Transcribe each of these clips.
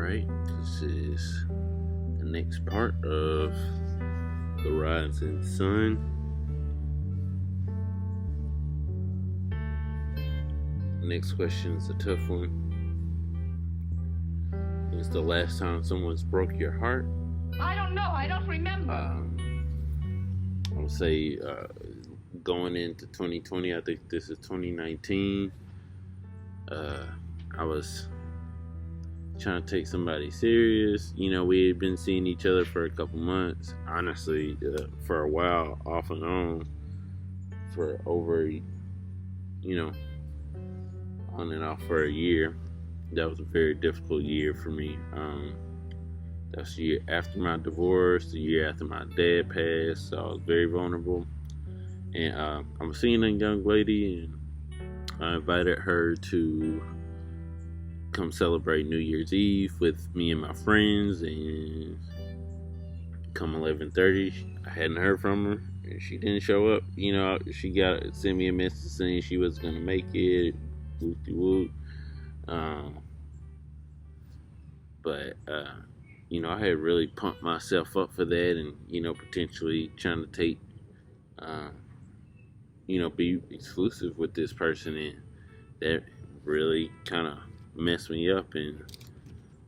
Alright, this is the next part of the rising sun. Next question is a tough one. When's the last time someone's broke your heart? I don't know. I don't remember. I would say going into 2020, I think this is 2019. I was trying to take somebody serious. You know, we had been seeing each other for a couple months. Honestly, for a while, off and on, for over, on and off for a year. That was a very difficult year for me. That was the year after my divorce, the year after my dad passed, so I was very vulnerable. And I'm seeing a young lady, and I invited her to come celebrate New Year's Eve with me and my friends. And come 11:30, I hadn't heard from her, and she didn't show up. You know, she sent me a message saying she was gonna make it. Whoop-de-whoop. But I had really pumped myself up for that, and potentially trying to take, be exclusive with this person, and that really kind of messed me up and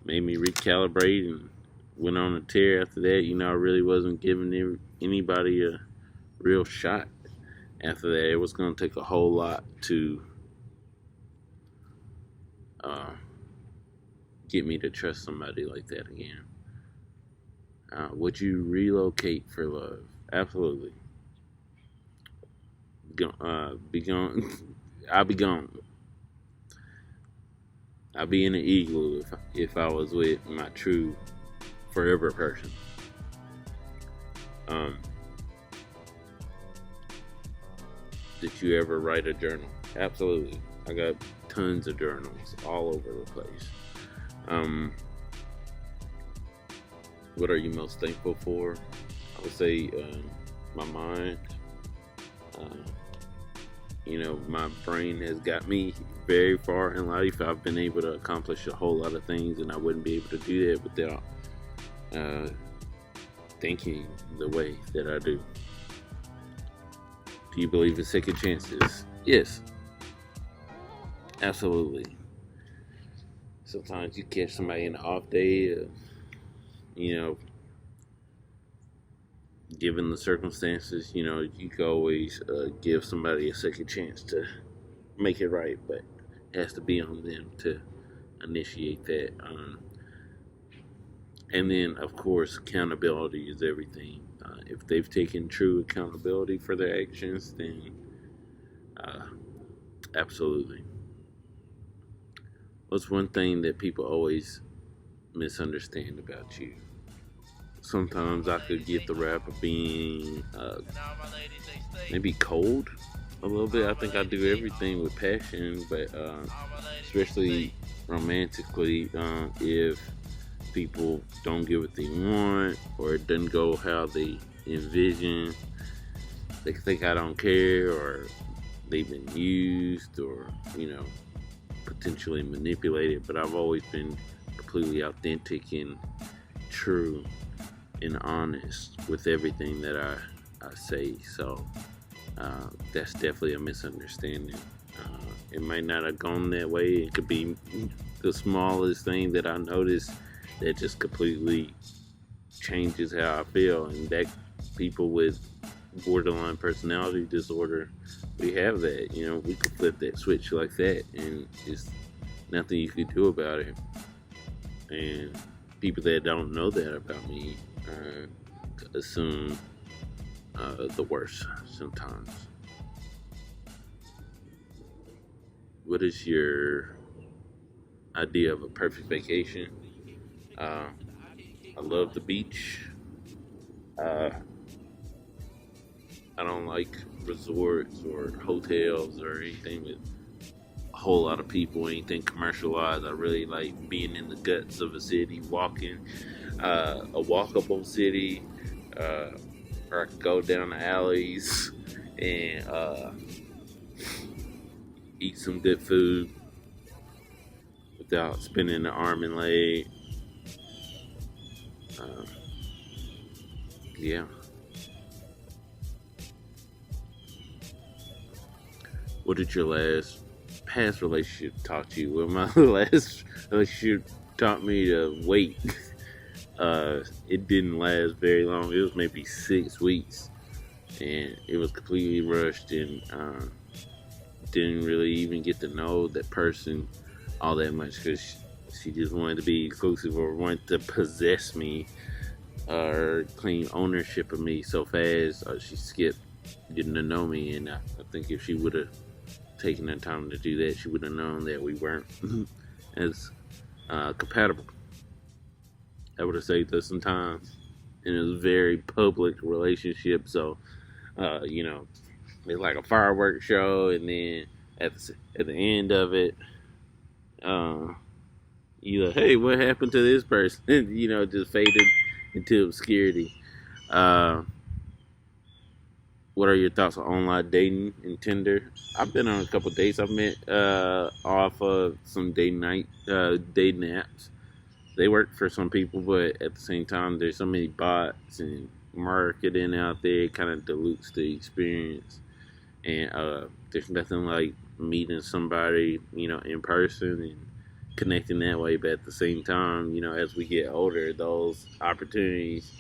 made me recalibrate and went on a tear after that. I really wasn't giving anybody a real shot after that. It was going to take a whole lot to get me to trust somebody like that again. Would you relocate for love? Absolutely. Be gone. I'll be gone. I'll be in an igloo if I was with my true forever person. Did you ever write a journal? Absolutely. I got tons of journals all over the place. What are you most thankful for? I would say my mind. My brain has got me very far in life. I've been able to accomplish a whole lot of things, and I wouldn't be able to do that without thinking the way that I do. Do you believe in second chances? Yes. Absolutely. Sometimes you catch somebody in an off day, given the circumstances, you could always give somebody a second chance to make it right, but it has to be on them to initiate that. And then, of course, accountability is everything. If they've taken true accountability for their actions, then absolutely. What's one thing that people always misunderstand about you? Sometimes I could get the rap of being maybe cold a little bit. I think I do everything with passion, but especially romantically, if people don't get what they want or it doesn't go how they envision, they think I don't care, or they've been used, or potentially manipulated. But I've always been completely authentic and true and honest with everything that I say. So that's definitely a misunderstanding. It might not have gone that way. It could be the smallest thing that I notice that just completely changes how I feel. And that people with borderline personality disorder, we have that. We could flip that switch like that, and it's nothing you could do about it. And people that don't know that about me assume the worst sometimes. What is your idea of a perfect vacation? I love the beach. I don't like resorts or hotels or anything with a whole lot of people, anything commercialized. I really like being in the guts of a city, walking a walkable city, or I could go down the alleys and eat some good food without spending an arm and leg. Uh, yeah. What did your last past relationship taught you? Well, my last relationship taught me to wait. It didn't last very long. It was maybe 6 weeks, and it was completely rushed, and didn't really even get to know that person all that much because she just wanted to be exclusive or wanted to possess me or claim ownership of me so fast. She skipped getting to know me, and I think if she would have taken the time to do that, she would have known that we weren't as compatible. I would have saved us some time. And it was a very public relationship, so it's like a fireworks show, and then at the end of it, you like, hey, what happened to this person? Just faded into obscurity. Uh, what are your thoughts on online dating and Tinder? I've been on a couple dates. I've met off of some dating apps. They work for some people, but at the same time, there's so many bots and marketing out there. It kind of dilutes the experience. And there's nothing like meeting somebody, in person and connecting that way. But at the same time, as we get older, those opportunities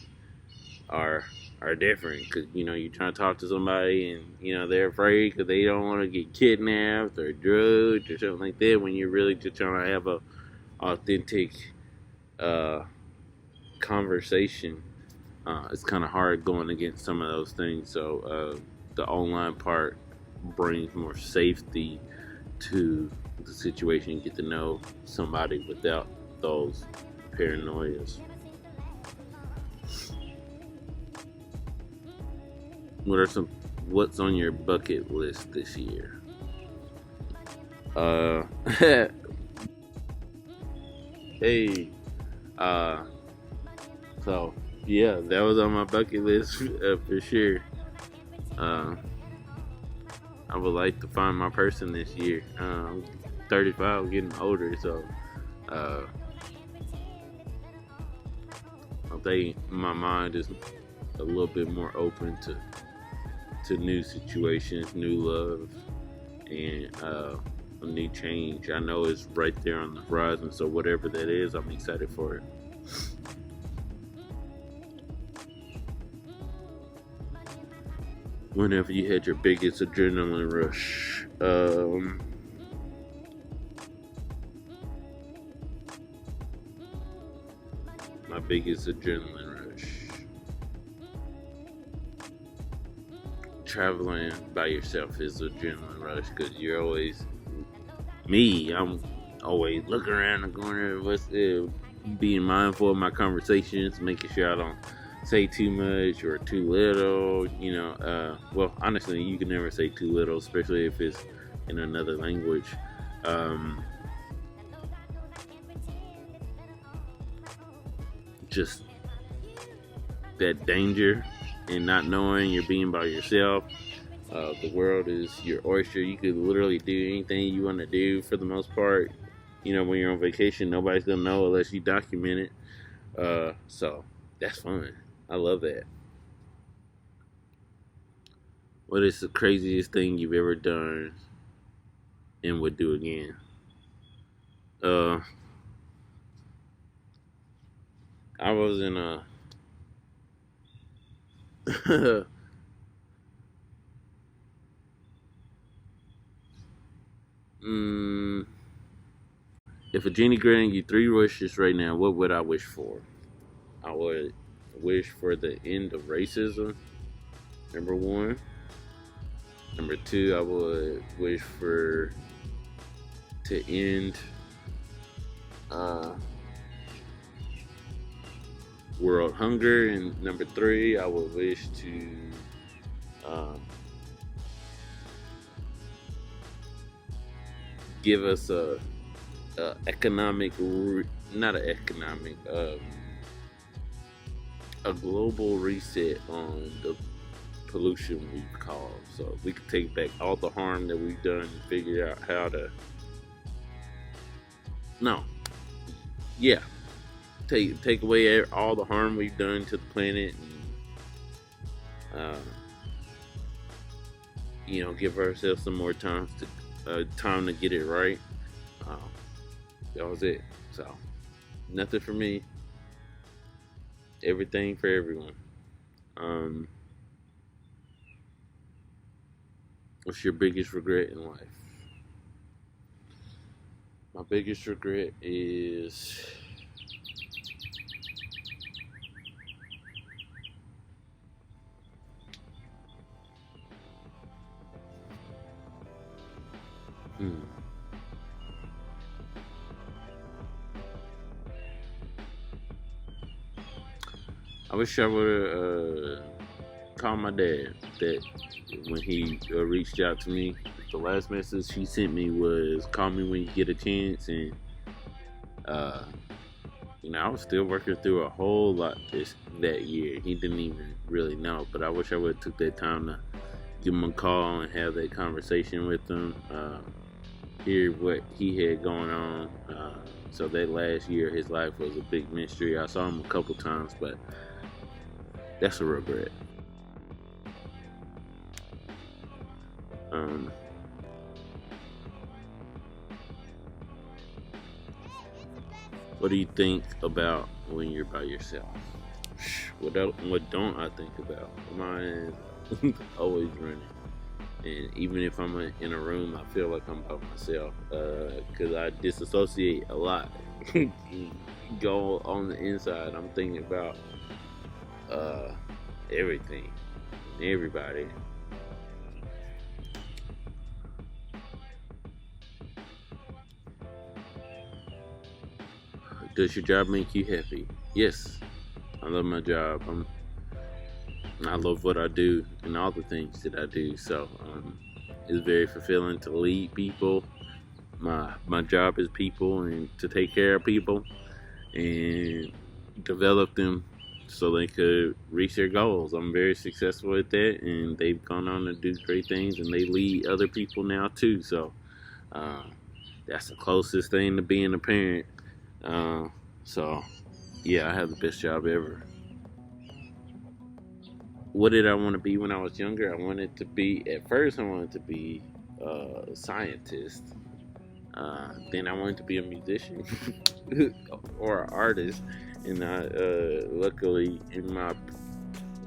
are different because you're trying to talk to somebody and they're afraid because they don't want to get kidnapped or drugged or something like that. When you're really just trying to have a authentic conversation, it's kind of hard going against some of those things. So the online part brings more safety to the situation. You get to know somebody without those paranoias. What's on your bucket list this year? Hey, so yeah, that was on my bucket list for sure. I would like to find my person this year. I'm 35, getting older, so I think my mind is a little bit more open to new situations, new love, and a new change. I know it's right there on the horizon, so whatever that is, I'm excited for it. Whenever you had your biggest adrenaline rush, my biggest adrenaline rush, traveling by yourself is adrenaline rush because you're always I'm always looking around the corner, being mindful of my conversations, making sure I don't say too much or too little. Well, honestly, you can never say too little, especially if it's in another language. Just that danger and not knowing you're being by yourself. The world is your oyster. You could literally do anything you want to do for the most part. When you're on vacation, nobody's gonna know unless you document it. So that's fun. I love that. What is the craziest thing you've ever done and would do again? I was in a if a genie granted you 3 wishes right now, what would I wish for? I would wish for the end of racism, number 1. Number 2, I would wish for to end world hunger, and number 3, I would wish to give us a economic, not an economic, a global reset on the pollution we've caused. So we could take back all the harm that we've done and figure out how to. No. Yeah. take away all the harm we've done to the planet, and give ourselves some more time to get it right. Um, that was it. So nothing for me, everything for everyone. What's your biggest regret in life? My biggest regret is hmm, I wish I would have called my dad. That when he reached out to me, the last message he sent me was, "Call me when you get a chance." And uh, I was still working through a whole lot that year. He didn't even really know, but I wish I would have took that time to give him a call and have that conversation with him. Hear what he had going on. So that last year, his life was a big mystery. I saw him a couple times, but that's a regret. What do you think about when you're by yourself? What don't I think about? Mine is always running. And even if I'm in a room, I feel like I'm by myself because I disassociate a lot. Go on the inside, I'm thinking about everything, everybody. Does your job make you happy? Yes, I love my job. I love what I do and all the things that I do. So it's very fulfilling to lead people. My job is people and to take care of people and develop them so they could reach their goals. I'm very successful at that, and they've gone on to do great things, and they lead other people now too. So that's the closest thing to being a parent. So yeah, I have the best job ever. What did I want to be when I was younger? I wanted to be a scientist. Then I wanted to be a musician or an artist, and luckily in my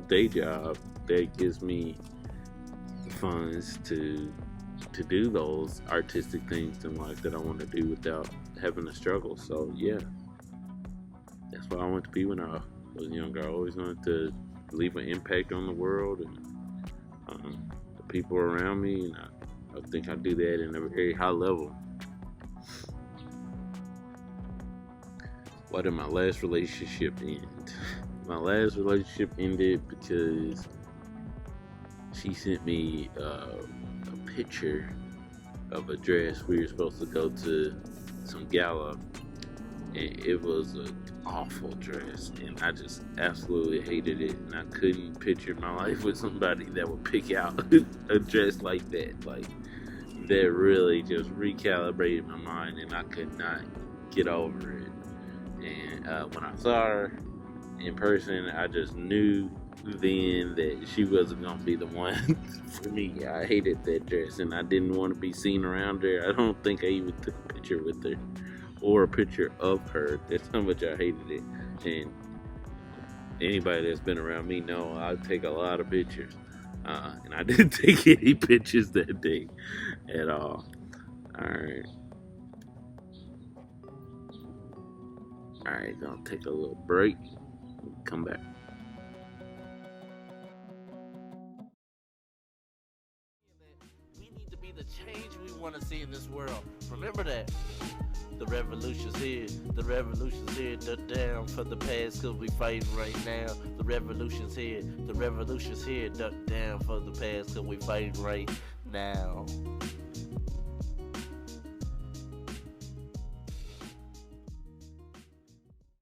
day job that gives me funds to do those artistic things in life that I want to do without having to struggle. So yeah, that's what I wanted to be when I was younger. I always wanted to leave an impact on the world and the people around me, and I think I do that in a very high level. Why did my last relationship end? My last relationship ended because she sent me a picture of a dress. We were supposed to go to some gala, and it was an awful dress, and I just absolutely hated it, and I couldn't picture my life with somebody that would pick out a dress like that. Like, that really just recalibrated my mind, and I could not get over it. And when I saw her in person, I just knew then that she wasn't going to be the one for me. I hated that dress, and I didn't want to be seen around her. I don't think I even took a picture with her or a picture of her. That's how much I hated it. And anybody that's been around me know I take a lot of pictures. And I didn't take any pictures that day at all. Alright, gonna take a little break. Come back. We need to be the change we want to see in this world. Remember that. The revolution's here. The revolution's here. Duck down for the past, cause we fighting right now. The revolution's here. The revolution's here. Duck down for the past, cause we fighting right now.